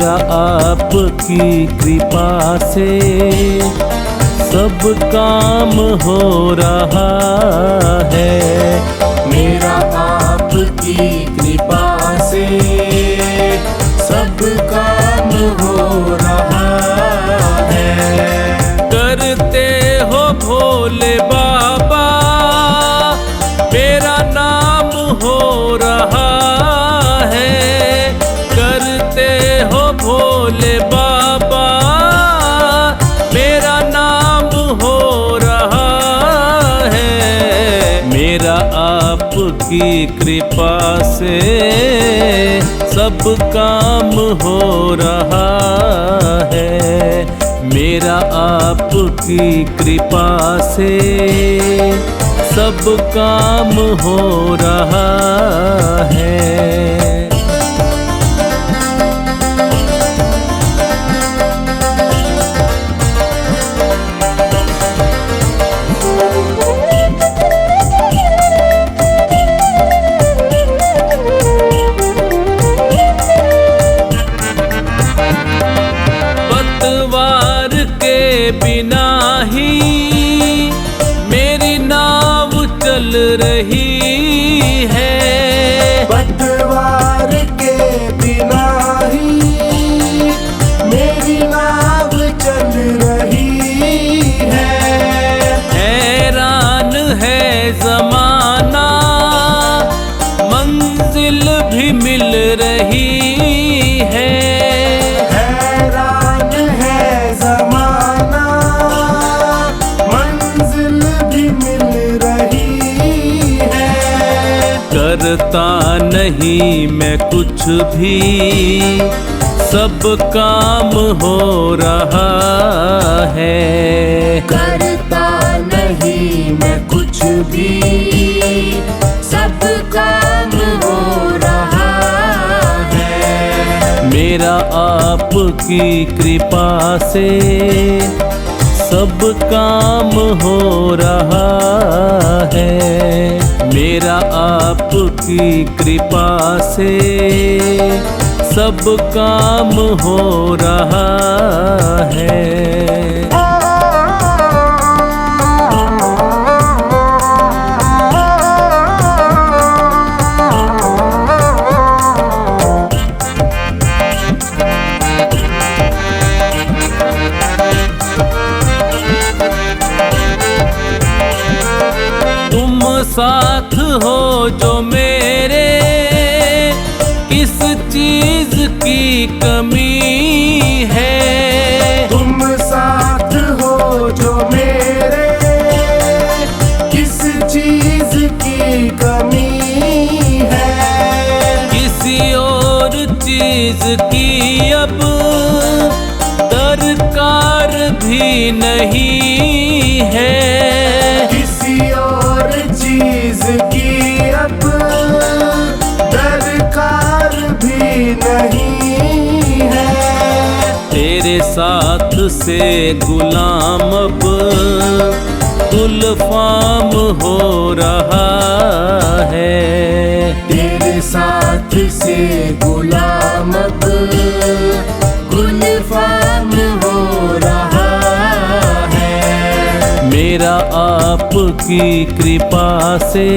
मेरा आपकी कृपा से सब काम हो रहा है। मेरा आपकी कृपा से सब काम हो रहा है। करते हो भोले बाबा मेरा नाम हो रहा है। करते हो भोले बाबा मेरा नाम हो रहा है। मेरा आपकी कृपा से सब काम हो रहा है। मेरा आपकी कृपा से सब काम हो रहा है। पतवार के बिना ही मेरी नाव चल रही है। पतवार के बिना ही मेरी नाव चल रही है। हैरान है ज़माना मंजिल भी मिल रही है। हैरान है ज़माना मंजिल भी मिल रही है। करता नहीं मैं कुछ भी सब काम हो रहा है। करता नहीं मैं कुछ भी सब काम हो रहा है। मेरा आपकी कृपा से सब काम हो रहा है। मेरा आपकी कृपा से सब काम हो रहा है। तुम साथ हो जो मेरे किस चीज की कमी है। तुम साथ हो जो मेरे किस चीज की कमी है। किसी और चीज की अब दरकार भी नहीं है। किसी और चीज की अब दरकार भी नहीं है। तेरे साथ से गुलाम अब गुलफाम हो रहा है। तेरे साथ से गुलाम अब गुलफाम हो रहा है। मेरा आपकी कृपा से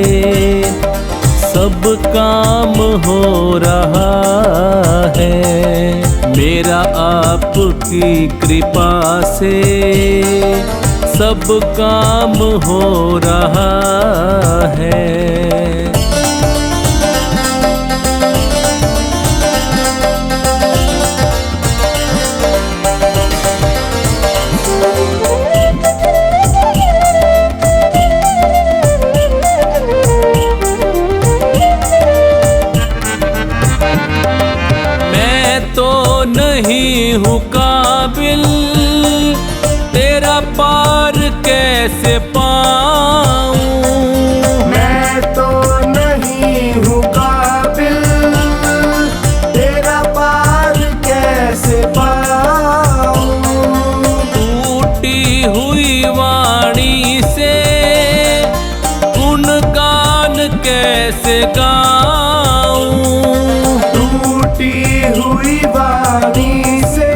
सब काम हो रहा है। मेरा आपकी कृपा से सब काम हो रहा है। नहीं हूँ काबिल तेरा पार कैसे पाऊं। मैं तो नहीं हूँ काबिल तेरा पार कैसे पाऊं। टूटी हुई वाणी से गुणगान कैसे गाऊं। टूटी हुई वाणी वाणी से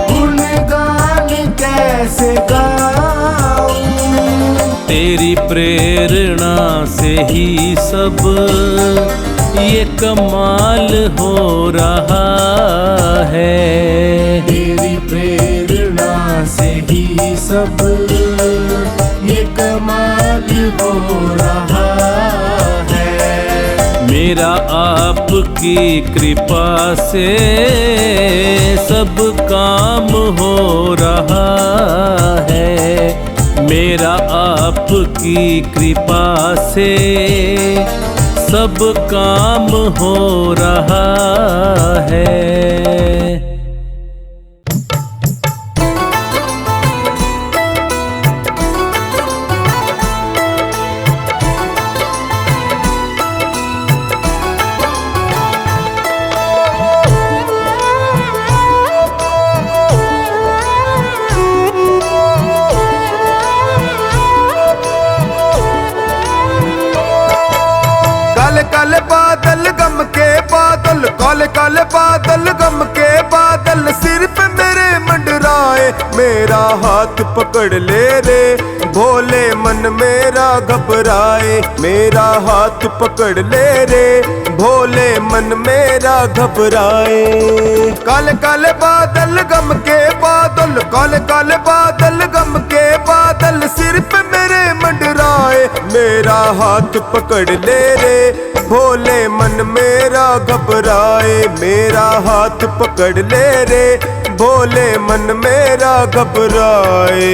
गुणगान कैसे गाऊं। तेरी प्रेरणा से ही सब ये कमाल हो रहा है। तेरी प्रेरणा से ही सब ये कमाल हो रहा है। मेरा आपकी कृपा से सब काम हो रहा है। मेरा आपकी कृपा से सब काम हो रहा है। काले काले बादल गम के बादल, काले काले बादल गम के बादल सिर पे मेरे मंडराए। मेरा हाथ पकड़ ले रे भोले मन मेरा घबराए। मेरा हाथ पकड़ ले रे भोले मन मेरा घबराए। काले काले बादल गम के बादल, काले काले बादल गम के बादल सिर पे मेरे मंडराए। मेरा हाथ पकड़ ले रे भोले मन मेरा घबराए। मेरा हाथ पकड़ ले रे भोले मन मेरा घबराए।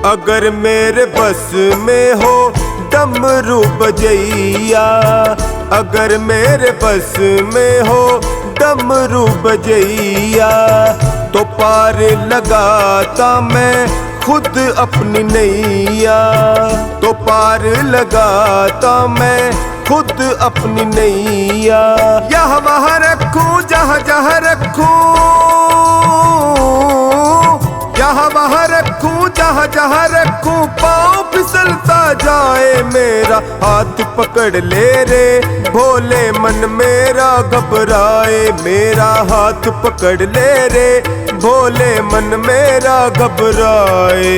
अगर मेरे बस में हो डमरू बजैया, अगर मेरे बस में हो डमरू बजैया, तो पार लगाता मैं खुद अपनी नैया। तो पार लगाता मैं खुद अपनी नैया। यहाँ वहाँ रखूं जहाँ जहाँ रखूं, यहाँ वहाँ रखूं जहाँ जहाँ रखूं, पाँव फिसलता जाए। मेरा हाथ पकड़ ले रे भोले मन मेरा घबराए। मेरा हाथ पकड़ ले रे भोले मन मेरा घबराए।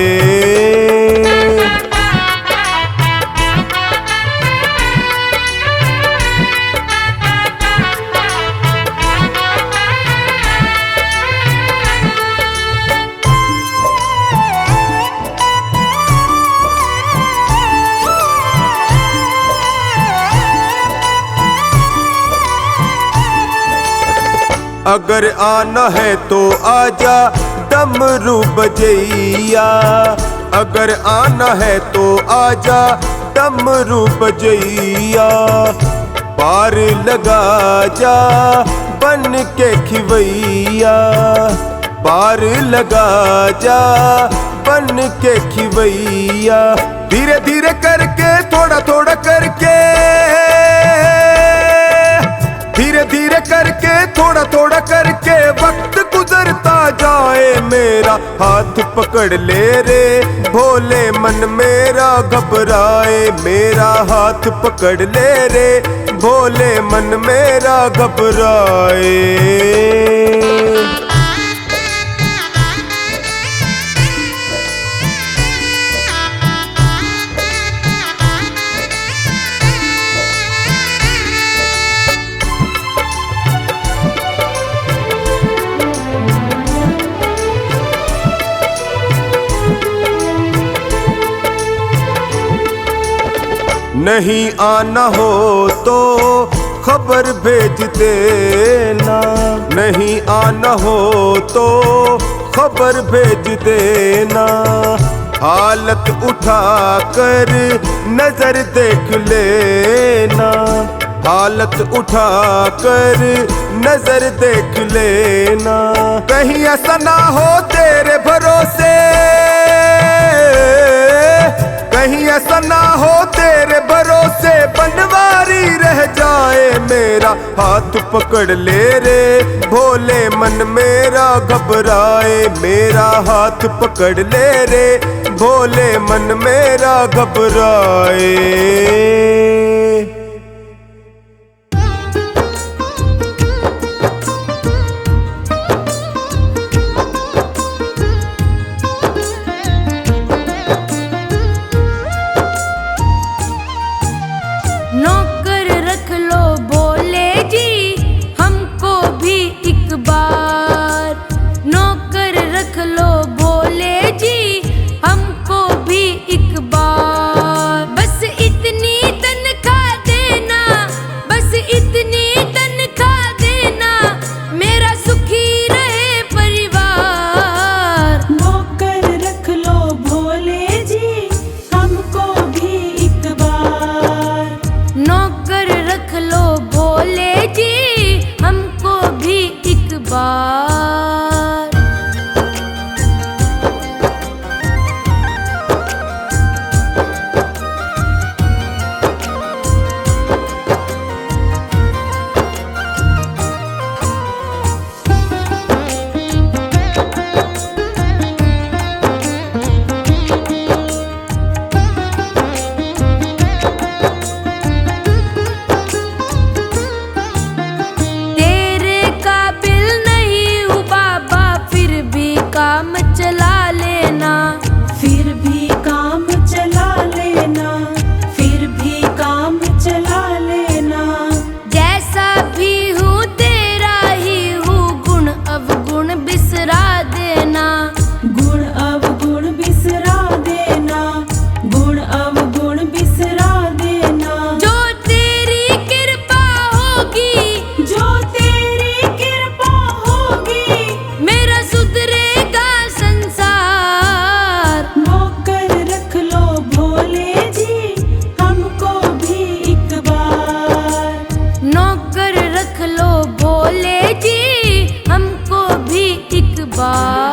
अगर आना है तो आजा डमरू बजैया, अगर आना है तो आजा डमरू बजैया। पार लगा जा बन के खिवैया, पार लगा जा बन के खिवैया। धीरे धीरे करके थोड़ा थोड़ा करके, धीरे धीरे करके थोड़ा थोड़ा करके वक्त गुजरता जाए। मेरा हाथ पकड़ ले रे भोले मन मेरा घबराए। मेरा हाथ पकड़ ले रे भोले मन मेरा घबराए। नहीं आना हो तो खबर भेज देना, नहीं आना हो तो खबर भेज देना। हालत उठा कर नजर देख लेना, हालत उठा कर नजर देख लेना। कहीं ऐसा ना हो तेरे भरोसे हो तेरे भरोसे बनवारी रह जाए। मेरा हाथ पकड़ ले रे भोले मन मेरा घबराए। मेरा हाथ पकड़ ले रे भोले मन मेरा घबराए। नौकर रख लो भोले जी हमको भी एक बार। नौकर रख लो भोले जी हमको भी एक बार। बस इतनी तनख्वाह देना, बस इतनी तनख्वाह देना, मेरा सुखी रहे परिवार। नौकर रख लो भोले जी हमको भी एक बार। नौकर रख लो भोले जी हमको भी एक बार। तेरे काबिल नहीं हूँ बाबा फिर भी काम चला लेना। फिर भी काम चला लेना, फिर भी काम चला लेना। जैसा भी हूँ तेरा ही हूँ गुण अवगुण बिसरा देना। गुण अवगुण बिसरा देना, गुण अवगुण बिसरा देना। जो तेरी कृपा होगी, जो तेरी कृपा होगी, मेरा सुधरेगा संसार। नौकर रख लो भोले जी हमको भी एक बार। नौकर रख लो भोले जी हमको भी एक बार।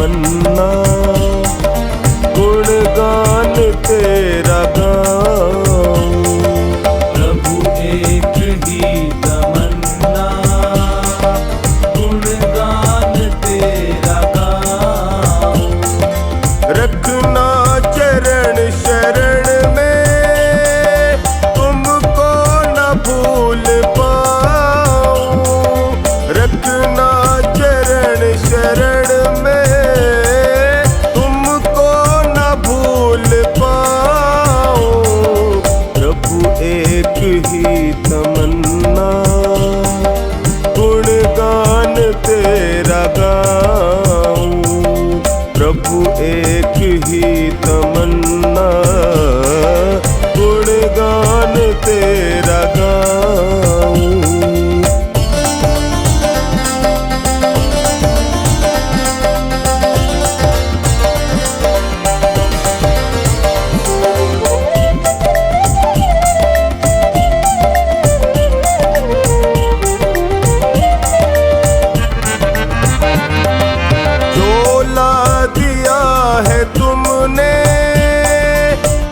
तमन्ना, गुणगान तेरा गाऊं। प्रभु एक ही तमन्ना, गुणगान तेरा गाऊं। रखना चरण शरण में, तुमको न भूल पाऊं। रखना चरण शरण में, तुमको न भूल पाऊं। प्रभु एक ही तमन्ना, गुणगान तेरा गाऊं। प्रभु एक ही तमन्ना, गुणगान तेरा गाऊं। झोला दिया है तुमने,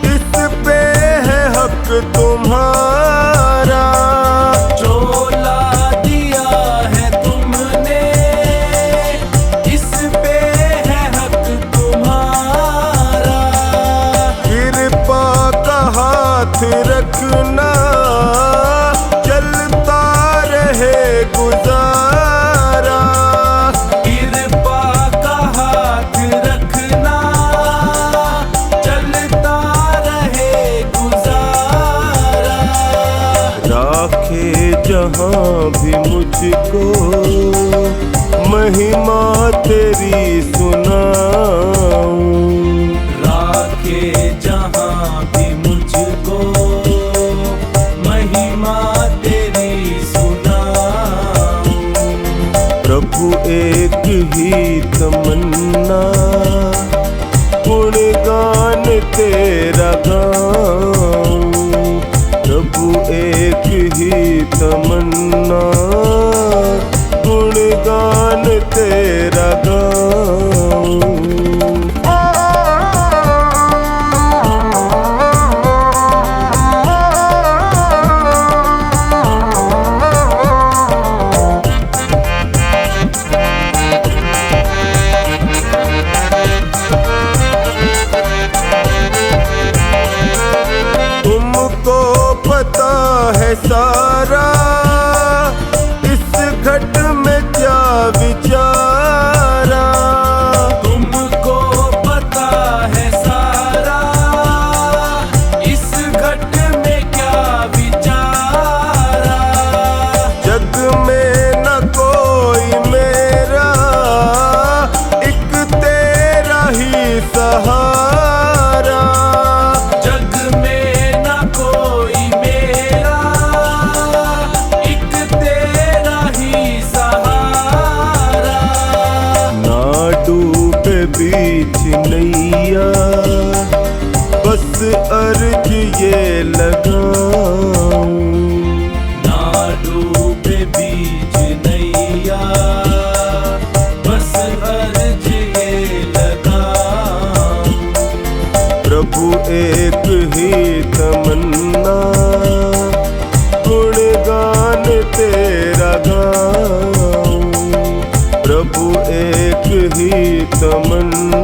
इस पे है हक तुम्हारा। झोला दिया है तुमने, इस पे है हक तुम्हारा। कृपा का हाथ रखना, चलता रहे गुजारा। कृपा का हाथ रखना, चलता रहे गुजारा। राखे जहाँ भी मुझको, महिमा तेरी सुनाऊं। राखे जहाँ भी मुझको, महिमा तेरी सुनाऊं। प्रभु एक ही तमन्ना, गुणगान तेरा गाऊं। प्रभु एक ही तमन्ना, गुणगान तेरा गाऊं। तुमको पता है सारा, इस घट में क्या विचारा। तुमको पता है सारा, इस घट में क्या विचारा। जग में न कोई मेरा, एक तेरा ही सहारा। जग में न कोई मेरा, एक तेरा ही सहारा। ना डूबे बीच नैया, बस अर्ज ये लगाऊं। ना डूबे बीच नैया, बस अर्ज ये लगाऊं। प्रभु एक ही तमन्ना, गुणगान तेरा गाऊं। प्रभु एक ही तमन्ना,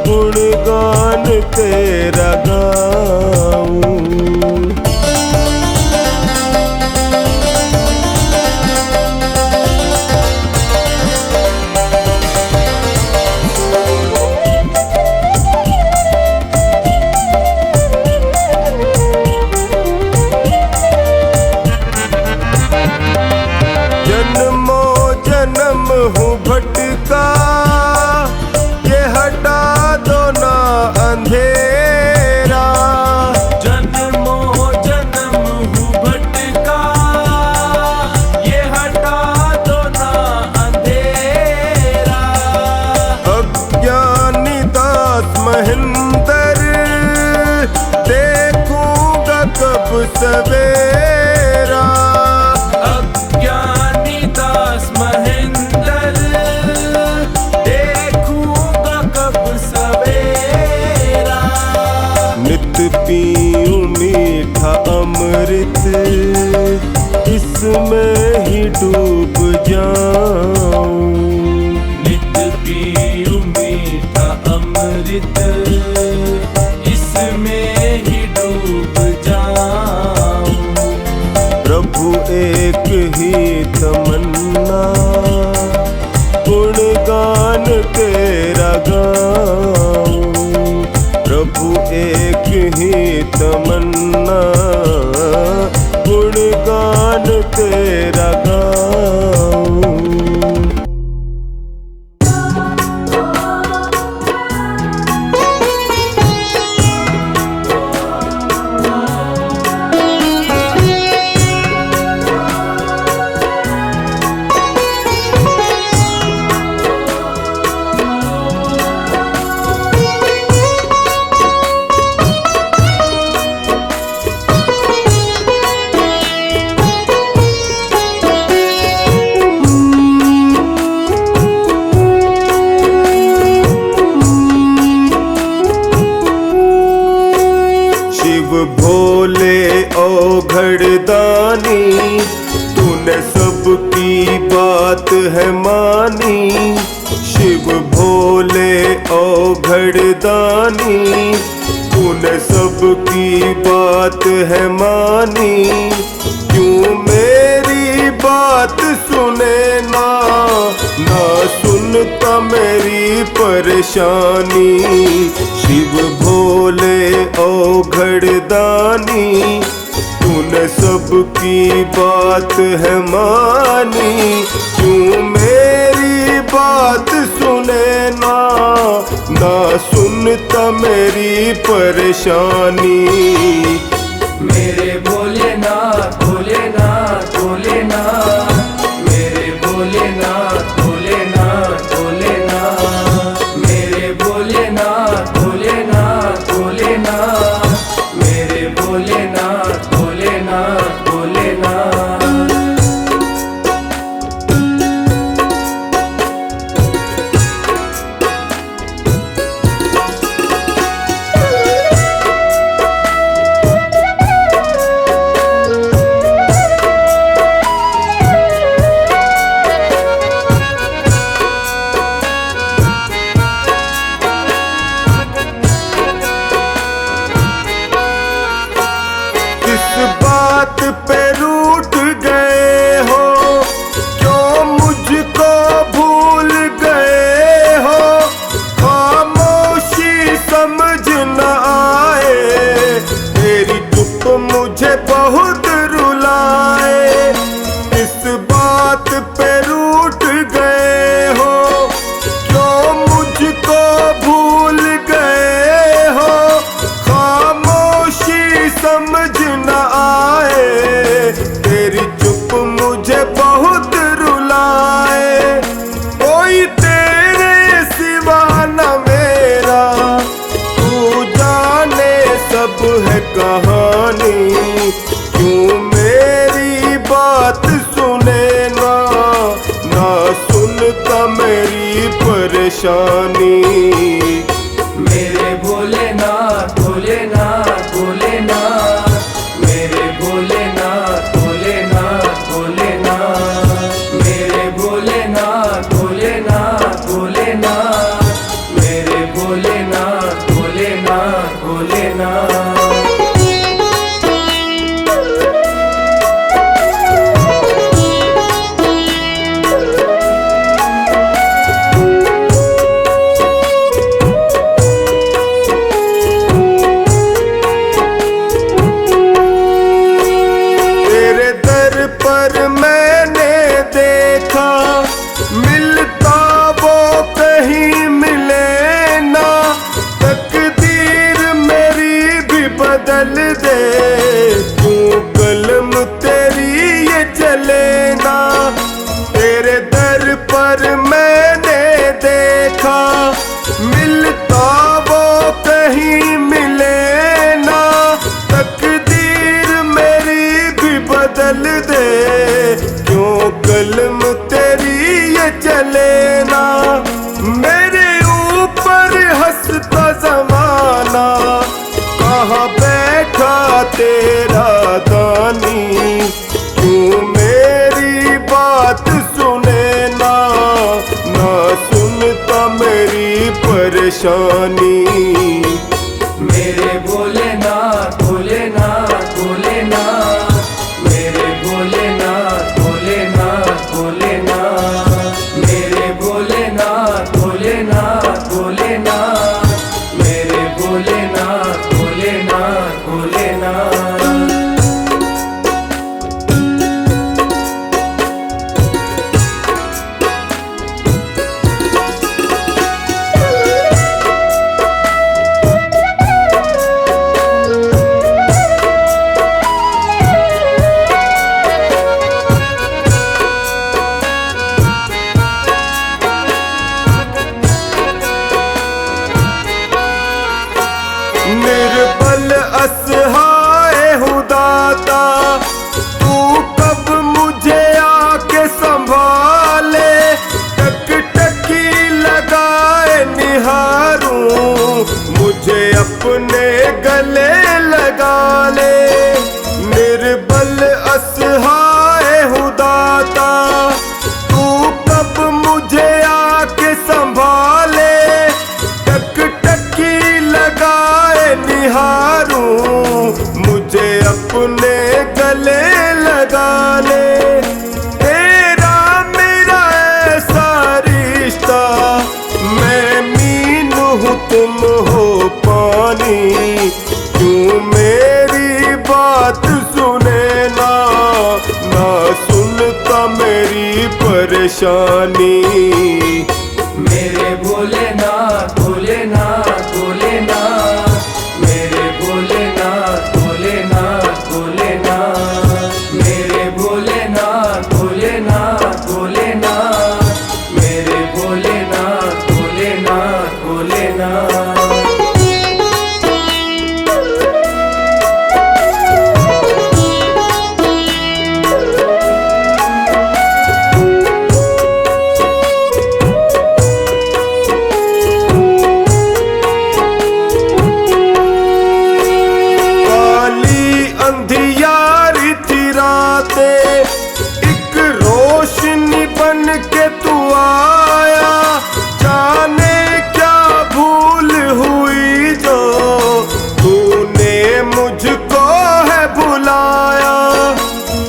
गुणगान तेरा गाऊं। जन्मों जन्म हूँ भटका, ये हटा दो ना अंधेरा। जन्मों जन्म हूँ भटका, ये हटा दो ना अंधेरा। अज्ञानी दास महेंद्र, देखूंगा कब सवेरा। अज्ञानी दास महेंद्र, अमृत इसमें ही डूब जाऊं। नित पीऊं मीठा अमृत इसमें ही डूब जाऊं। प्रभु एक ही तमन्ना गुणगान तेरा गाऊं। प्रभु एक ही तमन्ना गुणगान तेरा गाऊं। भोले औघड़दानी तूने सबकी बात है मानी। शिव भोले औघड़दानी तूने सबकी बात है मानी। क्यों मेरी बात सुने ना सुनता मेरी परेशानी। शिव भोले औघड़दानी तूने सबकी बात है मानी। क्यों मेरी बात सुने ना सुनता मेरी परेशानी। मेरे भोलेनाथ भोलेनाथ भोलेनाथ, मेरे भोलेनाथ भोलेनाथ भोलेनाथ, मेरे भोलेनाथ भोलेनाथ भोलेनाथ, मेरे भोलेनाथ भोलेनाथ भोलेनाथ। बात पे रूठ गए हो, क्यों मुझको भूल गए हो। खामोशी समझ न आए, तेरी चुप मुझे बहुत रुलाए। इस बात पे रूठ गए हो, क्यों मुझको भूल गए हो। खामोशी समझ न आए, तेरी चुप मुझे बहुत रुलाए। कोई तेरे सिवा न मेरा, तू जाने सब है कहानी। क्यों मेरी बात सुने ना सुनता मेरी परेशानी। मेरे भोलेनाथ भोलेनाथ भोलेनाथ, मेरे भोलेनाथ भोलेनाथ भोलेनाथ, मेरे भोलेनाथ भोलेनाथ भोलेनाथ, मेरे भोलेनाथ भोलेनाथ भोलेनाथ। परेशानी। मेरे भोलेनाथ भोलेनाथ भोलेनाथ, मेरे भोलेनाथ भोलेनाथ भोलेनाथ, मेरे भोलेनाथ भोलेनाथ भोलेनाथ, मेरे भोलेनाथ भोलेनाथ भोलेनाथ। निर्बल असहाय हूँ दाता, तू कब मुझे आके संभाले। टकटकी लगाए निहारूं, मुझे अपने गले लगा ले। निर्बल असहाय हूँ दाता, तू कब मुझे आके संभाले। टकटकी लगाए निहारूं, मुझे अपने गले लगा ले। तेरा मेरा ऐसा रिश्ता, मैं मीन हूँ तुम हो पानी। क्यों मेरी बात सुने ना, ना सुनता मेरी परेशानी। मेरे भोलेनाथ भोलेनाथ भोलेनाथ, मेरे भोलेनाथ भोलेनाथ भोलेनाथ, मेरे भोलेनाथ भोलेनाथ भोलेनाथ, मेरे भोलेनाथ भोलेनाथ भोलेनाथ। अंधियारी थी रातें, एक रोशनी बन के तू आया। जाने क्या भूल हुई जो तूने मुझको है भुलाया।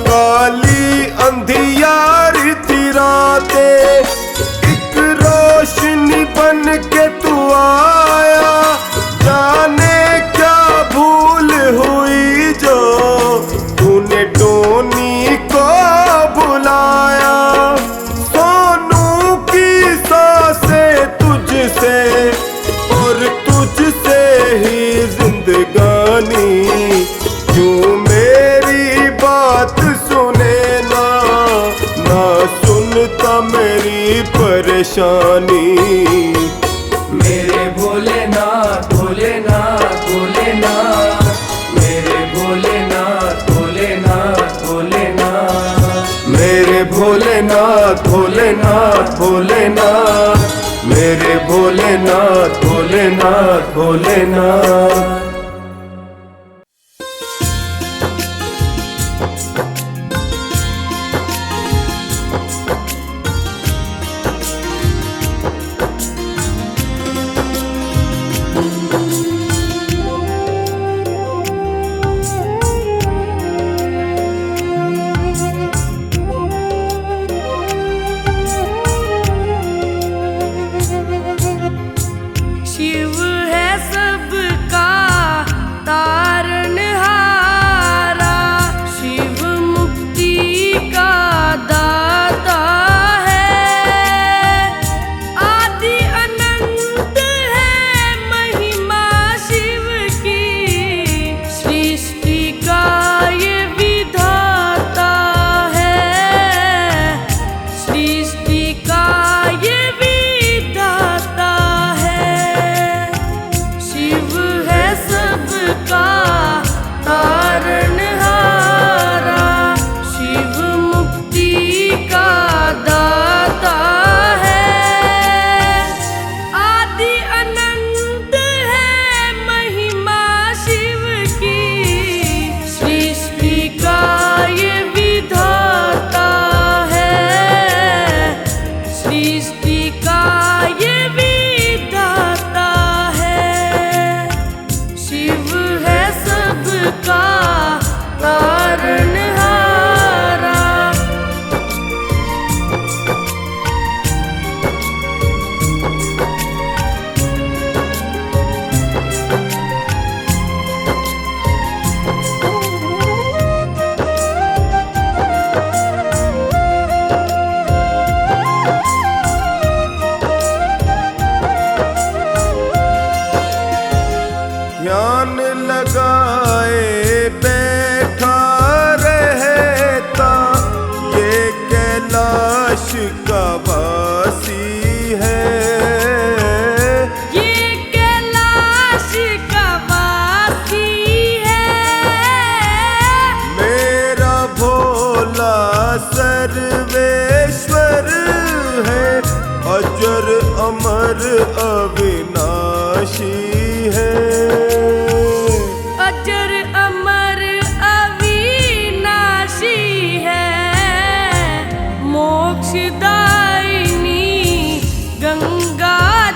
काली अंधियारी थी रातें, एक रोशनी बन के तू आया। जाने क्या भूल हुई जो तूने टोनी को बुलाया। सोनू की सांसें तुझसे और तुझसे ही जिंदगानी। क्यों मेरी बात सुने ना, ना सुनता मेरी परेशानी। मेरे भोलेनाथ भोलेनाथ भोलेनाथ, मेरे भोलेनाथ भोलेनाथ भोलेनाथ, मेरे भोलेनाथ भोलेनाथ भोलेनाथ, मेरे भोलेनाथ भोलेनाथ भोलेनाथ। शिव है सबका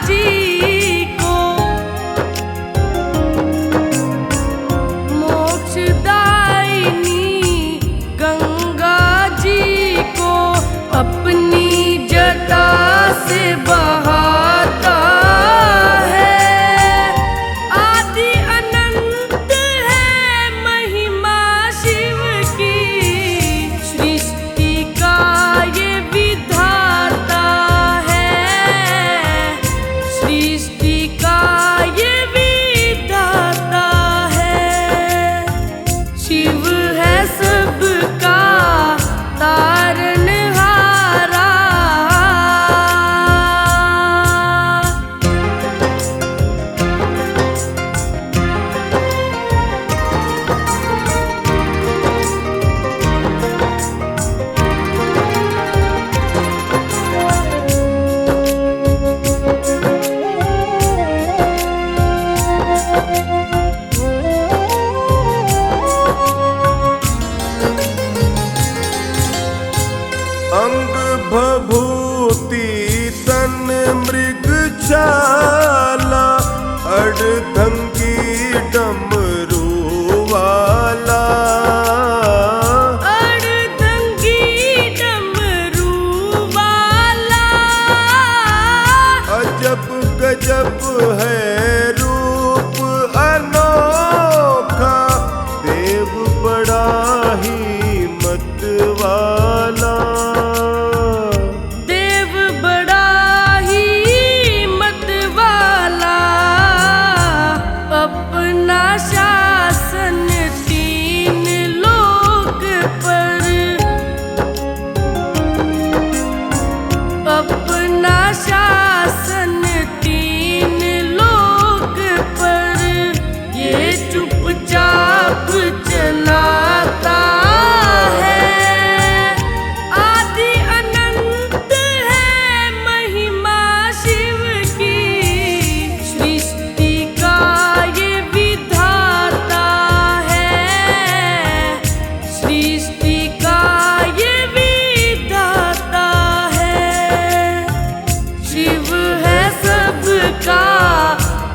जी को, मोक्षदायिनी गंगा जी को अपनी जटा से बहाता है। आदि अनंत है महिमा शिव की, सृष्टि का ये विधाता है, सृष्टि का ये विधाता है। शिव है सबका तारनहारा। अंग भभूति तन मृग छाला, अर्धंगी डमरू वाला। अर्धंगी डमरू वाला, अजब गजब है रूप अनोखा, देव बड़ा ही मत वाला। देव बड़ा ही मत वाला, अपना शासन तीन लोक पर, अपना शासन तीन लोक पर, ये चुपचाप चलाता है। आदि अनंत है महिमा शिव की, सृष्टि का ये विधाता है, सृष्टि का ये विधाता है। शिव है सबका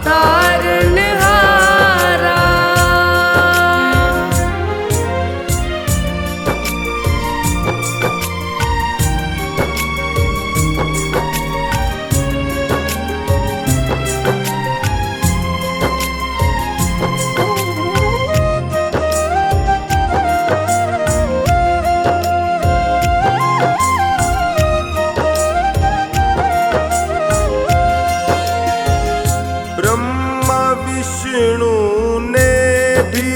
तारनहारा। ब्रह्मा विष्णु ने भी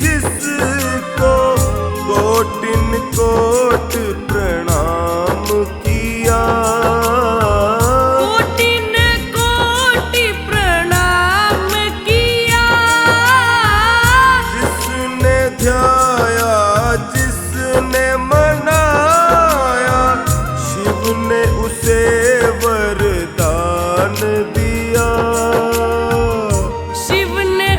जिसको कोटिन कोट प्रणाम किया, कोटिन कोटि प्रणाम किया। जिसने ध्याया जिसने मनाया, शिव ने उसे वरदान दिया। शिव ने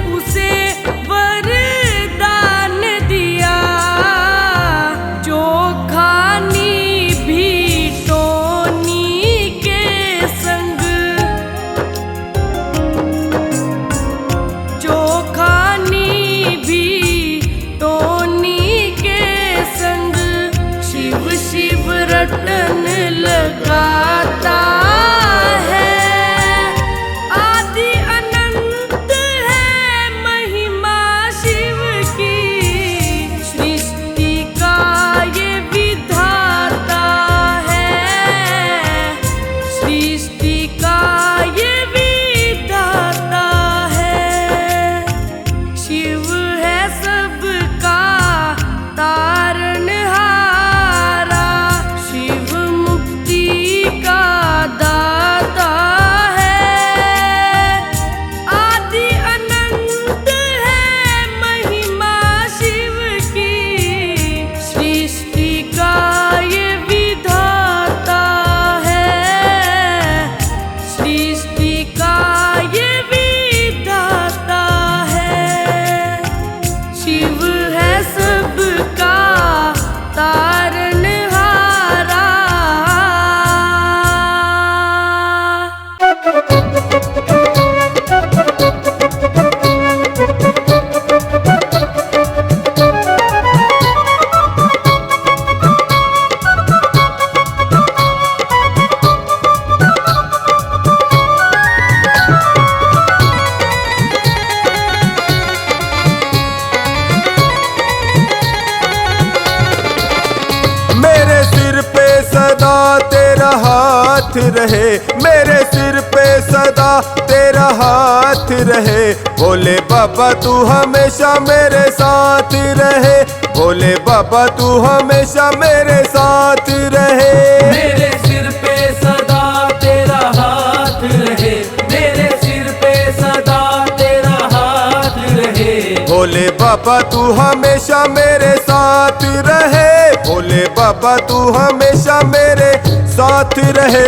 रहे, मेरे सिर पे सदा तेरा हाथ रहे। भोले बाबा तू हमेशा मेरे साथ रहे, भोले बाबा तू हमेशा मेरे साथ रहे। मेरे सिर पे सदा तेरा हाथ रहे, मेरे सिर पे सदा तेरा हाथ रहे। भोले बाबा तू हमेशा मेरे साथ रहे, भोले बाबा तू हमेशा मेरे साथ रहे।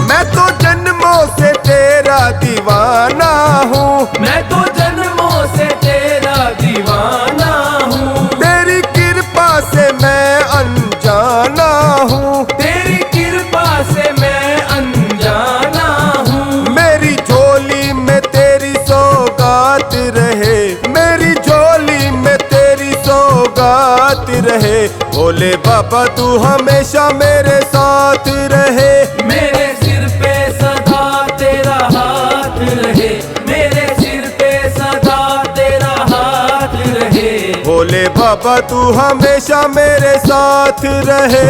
मैं तो जन्मों से तेरा दीवाना हूँ, मैं तो जन्मों से तेरा दीवाना हूँ। तेरी कृपा से मैं अनजाना हूँ, तेरी कृपा से मैं अनजाना हूँ। मेरी झोली में तेरी सौगात रहे, मेरी झोली में तेरी सौगात रहे। भोले बाबा तू हमेशा मेरे साथ रहे, मेरे सिर पे सदा तेरा हाथ रहे, मेरे सिर पे सदा तेरा हाथ रहे। भोले बाबा तू हमेशा मेरे साथ रहे।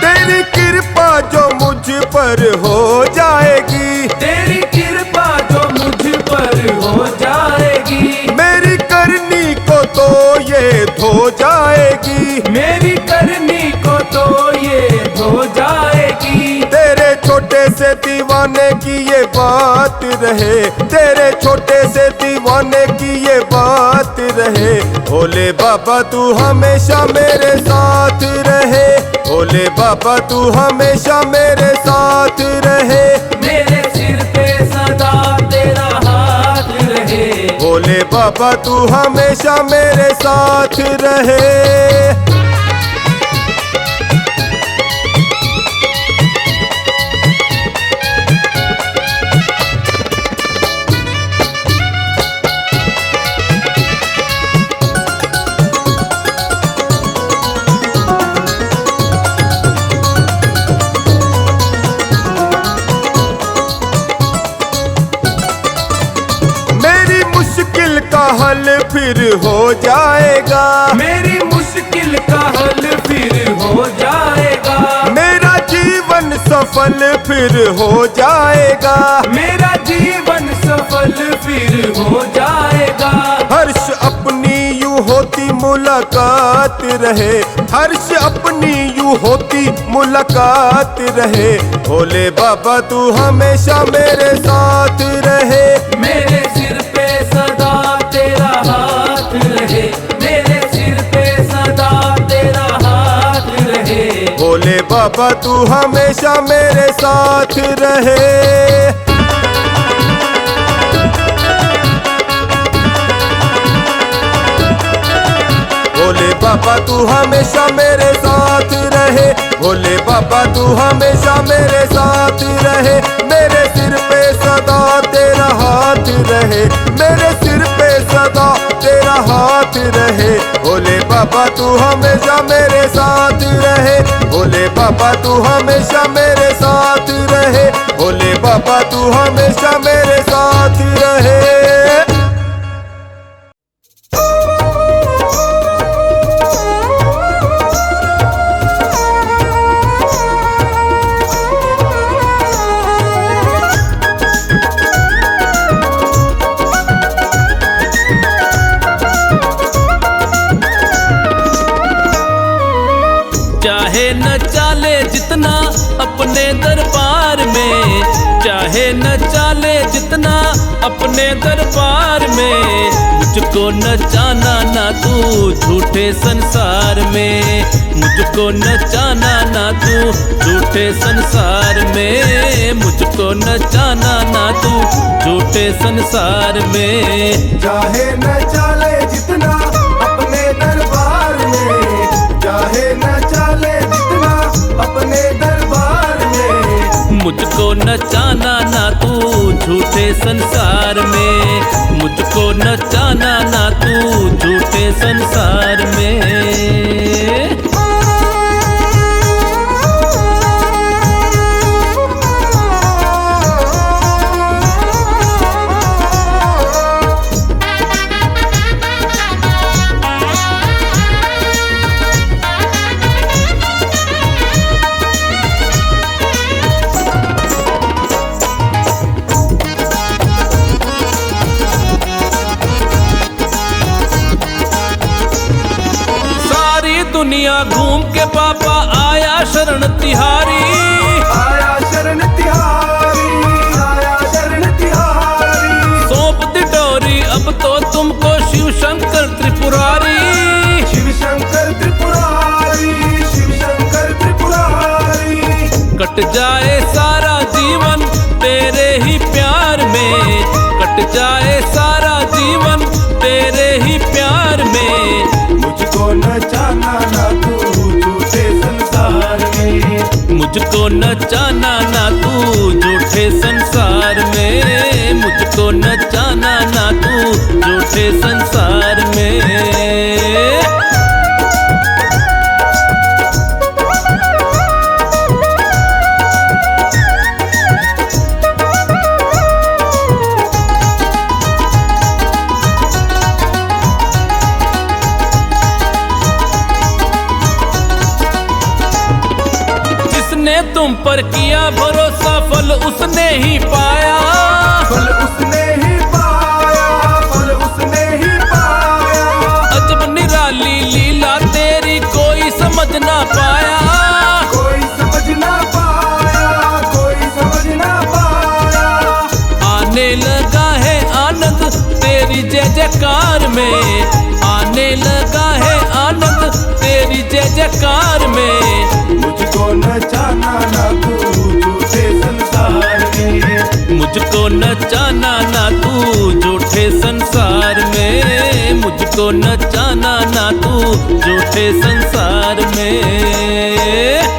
तेरी कृपा जो मुझ पर हो जाएगी, तेरी कृपा जो मुझ पर हो जाएगी। मेरी करनी को तो ये धो जाएगी, मेरी करनी को तो ये धो जाएगी। तेरे छोटे से दीवाने की ये बात रहे, तेरे छोटे से दीवाने की ये बात रहे। भोले बाबा तू हमेशा मेरे साथ रहे, भोले बाबा तू हमेशा मेरे साथ रहे। मेरे सिर पे सदा तेरा हाथ रहे, भोले बाबा तू हमेशा मेरे साथ रहे। मेरी मुश्किल का हल फिर हो जाएगा, मेरी मुश्किल का हल फिर हो जाएगा। मेरा जीवन सफल फिर हो जाएगा, मेरा जीवन सफल फिर हो जाएगा। हर्ष अपनी यूं होती मुलाकात रहे, हर्ष अपनी यूं होती मुलाकात रहे। भोले बाबा तू हमेशा मेरे साथ रहे, मेरे सिर पे सदा तेरा हाथ रहे, मेरे सिर पे सदा तेरा हाथ रहे। भोले बाबा तू हमेशा मेरे साथ रहे। भोले बाबा तू हमेशा मेरे साथ रहे, भोले बाबा तू हमेशा मेरे साथ रहे। मेरे सिर पे सदा तेरा हाथ रहे, मेरे सिर पे सदा तेरा हाथ रहे। भोले बाबा तू हमेशा मेरे साथ रहे, भोले बाबा तू हमेशा मेरे साथ रहे। भोले बाबा तू हमेशा मेरे साथ रहे। चाहे न चाले जितना अपने दरबार में, चाहे न चाले अपने दरबार में, मुझको नचाना ना तू झूठे संसार में, मुझको नचाना ना तू झूठे संसार में, मुझको नचाना ना तू झूठे संसार में। चाहे न चाले जितना अपने दरबार में, चाहे न चाले जितना अपने दरबार में, मुझको नचाना ना तू झूठे संसार में, मुझको नचाना ना तू झूठे संसार में। दुनिया घूम के पापा आया शरण तिहारी, आया शरण तिहारी, आया शरण तिहारी। सौंप दी डोरी अब तो तुमको शिव शंकर त्रिपुरारी, शिव शंकर त्रिपुरारी, शिव शंकर त्रिपुरारी। कट जाए सारा जीवन तेरे ही प्यार में, कट जाए सारा जीवन तेरे ही प्यार में, मुझको नचाना ना तू झूठे संसार में, मुझको नचाना ना तू झूठे संसार में, मुझको नचाना ना तू झूठे संसार में। तुम पर किया भरोसा फल उसने ही पाया, फल उसने ही पाया, फल उसने ही पाया। अजब निराली लीला तेरी कोई समझ ना पाया, कोई समझ ना पाया, कोई समझ ना पाया। आने लगा है आनंद तेरी जय जयकार में, आने लगा है आनंद तेरी जय जयकार में, मुझको नचाना ना तू झूठे संसार में, मुझको नचाना ना तू झूठे संसार में, मुझको नचाना ना तू झूठे संसार में।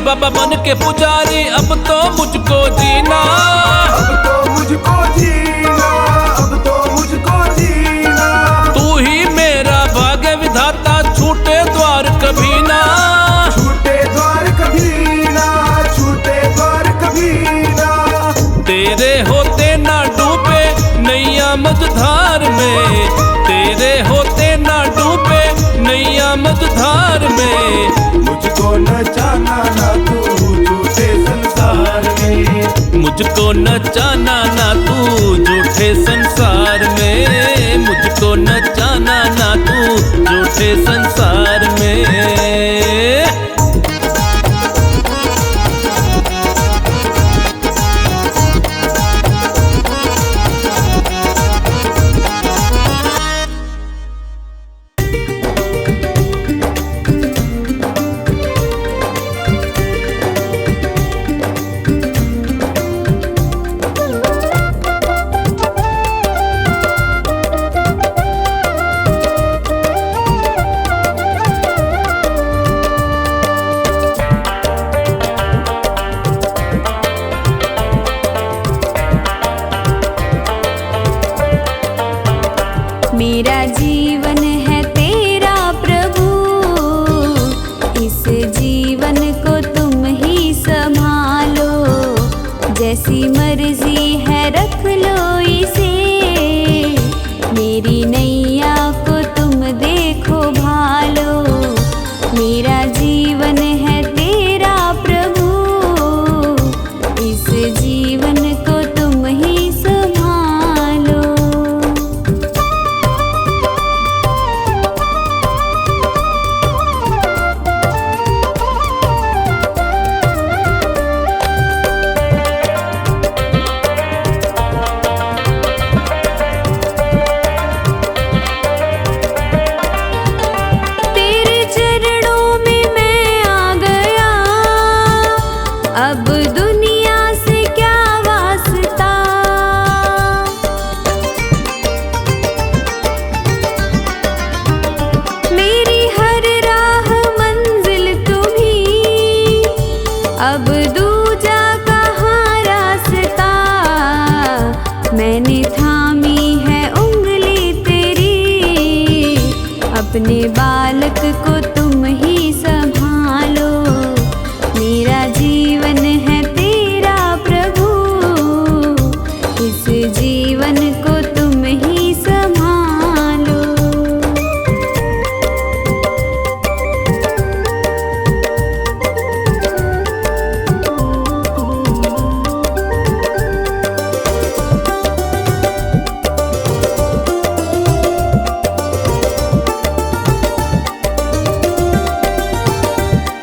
बाबा बन के पुजारी अब तो मुझको जीना, अब तो मुझको जीना, अब तो मुझको जीना। तू ही मेरा भाग्य विधाता छूटे द्वार कभी ना, छूटे द्वार कभी ना, छूटे द्वार कभी ना। तेरे होते ना डूबे नैया मझधार में, तेरे होते ना डूबे नैया मझधार में, मुझको नचाना ना तू झूठे संसार में, मुझको नचाना ना तू झूठे संसार में, मुझको नचाना ना तू झूठे संसार में। मेरा जीवन है तेरा प्रभु, इस जीवन को तुम ही संभालो, जैसी मर्जी है रख लो इसे, नैया को तुम देखो भालो, मेरा जीवन है तेरा प्रभु, इस जीवन को तुम ही संभालो। तेरे चरणों में मैं आ गया, अब दुनिया से क्या वास्ता। मेरी हर राह मंजिल तुम्ही, अब दूजा कहाँ रास्ता। मैंने थामी है उंगली तेरी, अपने बालक को तुम ही संभालो, मेरा जीवन है तेरा प्रभु, इस जीवन को तुम ही संभालो।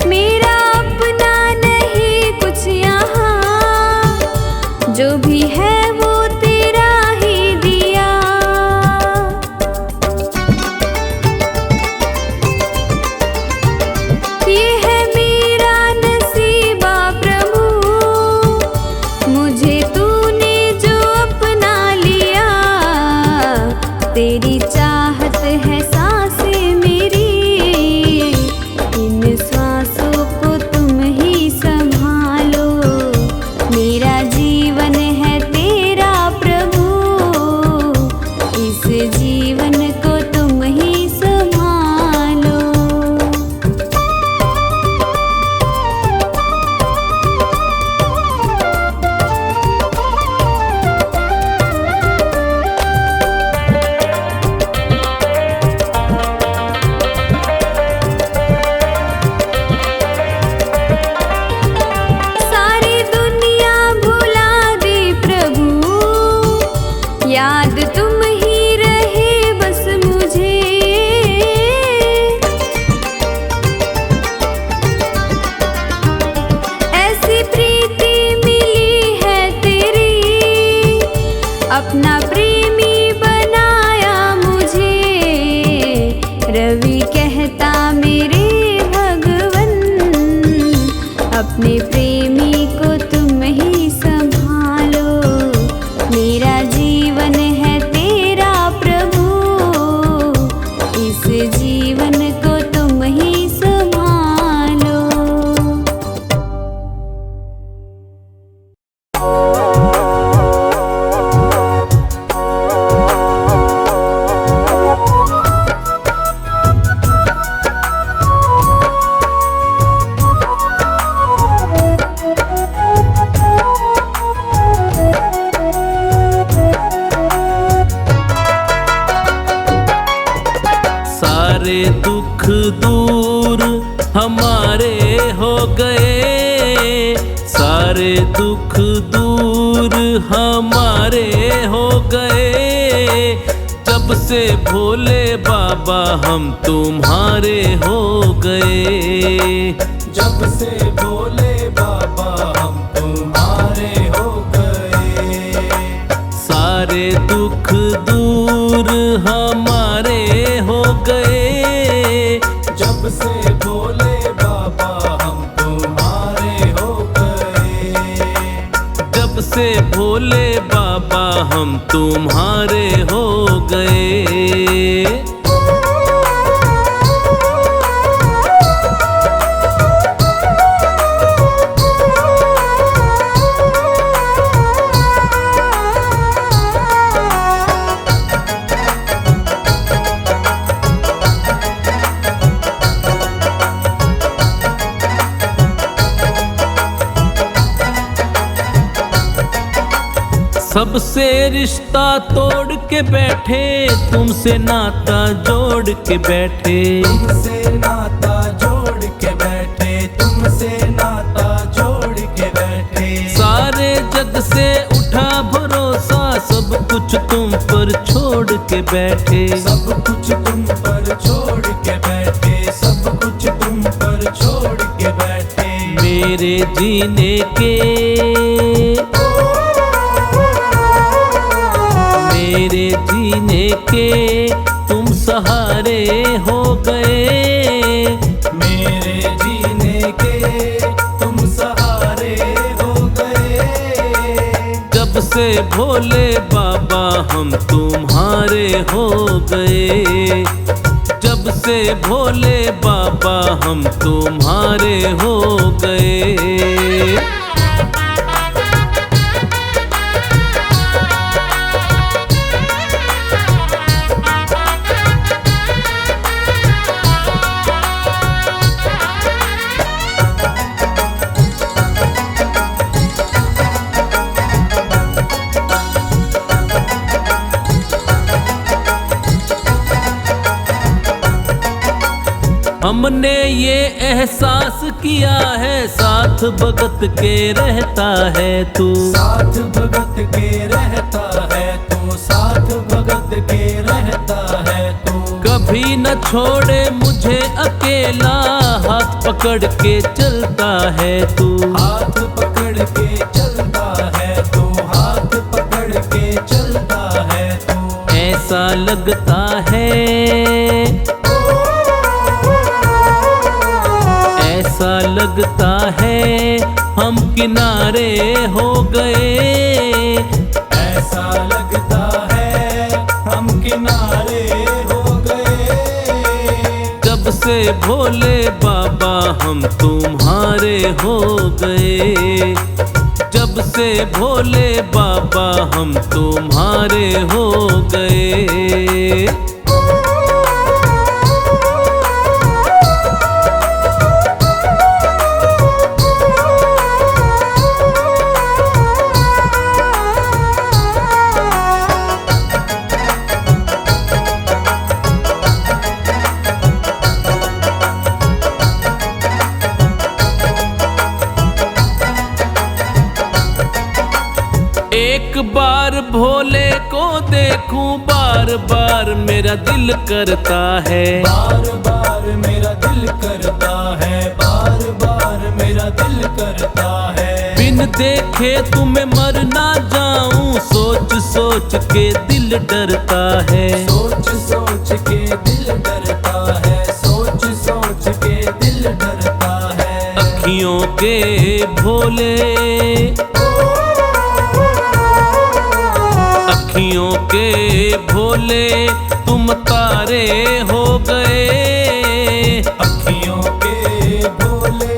मेरा अपना नहीं कुछ यहाँ, जो भी है वो तेरा ही दिया। ये है मेरा नसीबा प्रभु, मुझे तूने जो अपना लिया। तेरी चाहत है सांसें मेरी, इन सांसों को तुम ही संभालो, मेरा जीवन है तेरा प्रभु, इस जीवन को तुम ही संभालो। सारी दुनिया भुला दी प्रभु, याद तुम ही रहे बस मुझे। ऐसी प्रीति मिली है तेरी, अपना प्रेमी बनाया मुझे। रवि कहता मेरे भगवन, अपने प्रेमी को तुम ही संभालो, मेरा जीवन है तेरा प्रभु, इस जीवन को तुम ही संभालो। सारे दुख दूर हमारे हो गए, सारे दुख दूर हमारे हो गए, जब से भोले बाबा हम तुम्हारे हो गए। जब से भोले बाबा हम तुम्हारे हो गए। सारे दुख दूर हमारे हो गए, जब से भोले बाबा हम तुम्हारे हो गए। जब से भोले बाबा हम तुम्हारे हो गए। सबसे रिश्ता तोड़ के बैठे, तुमसे नाता जोड़ के बैठे। तुमसे नाता जोड़ के बैठे, तुमसे नाता जोड़ के बैठे। सारे जग से उठा भरोसा, सब कुछ तुम पर छोड़ के बैठे। सब कुछ तुम पर छोड़ के बैठे, सब कुछ तुम पर छोड़ के बैठे। मेरे जीने के, मेरे जीने के तुम सहारे हो गए। मेरे जीने के तुम सहारे हो गए। जब से भोले बाबा हम तुम्हारे हो गए। जब से भोले बाबा हम तुम्हारे हो गए। हमने ये एहसास किया है, साथ भगत के रहता है तू। साथ भगत के रहता है तू, साथ भगत के रहता है तू। कभी न छोड़े मुझे अकेला, हाथ पकड़ के चलता है तू। हाथ पकड़ के चलता है तू, हाथ पकड़ के चलता है तू। ऐसा लगता है, ऐसा लगता है हम किनारे हो गए। ऐसा लगता है हम किनारे हो गए। जब से भोले बाबा हम तुम्हारे हो गए। जब से भोले बाबा हम तुम्हारे हो गए। एक बार भोले को देखूं, बार बार मेरा दिल करता है। बार बार मेरा दिल करता है, बार बार मेरा दिल करता है। बिन देखे तुम्हें मर ना जाऊं, सोच सोच के दिल डरता है। सोच सोच के दिल डरता है, सोच सोच के दिल डरता है। अखियों के भोले, अखियों के भोले तुम तारे हो गए। अखियों के भोले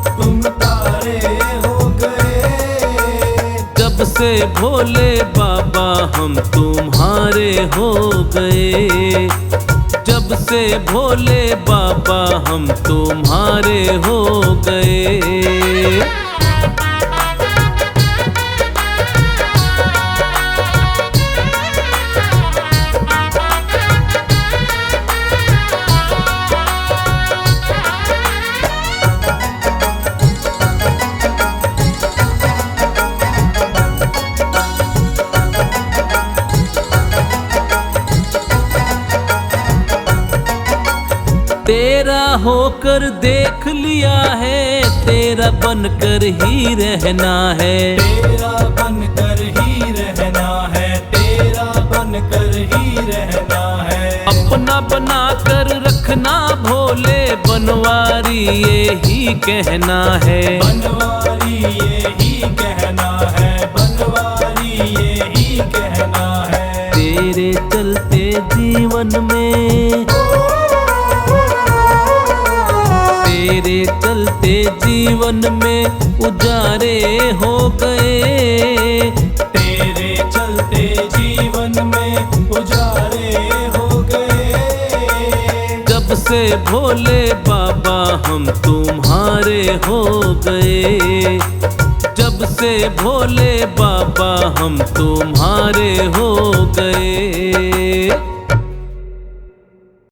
तुम तारे हो गए। जब से भोले बाबा हम तुम्हारे हो गए। जब से भोले बाबा हम तुम्हारे हो गए। तेरा होकर देख लिया है, तेरा बनकर ही रहना है। तेरा बनकर ही रहना है, तेरा बनकर ही रहना है। अपना बना कर रखना भोले, बनवारी ये ही कहना है। बनवारी ये ही कहना है, बनवारी ये ही कहना है। तेरे चलते जीवन में, तेरे चलते जीवन में उजारे हो गए। तेरे चलते जीवन में उजारे हो गए। जब से भोले बाबा हम तुम्हारे हो गए। जब से भोले बाबा हम तुम्हारे हो गए।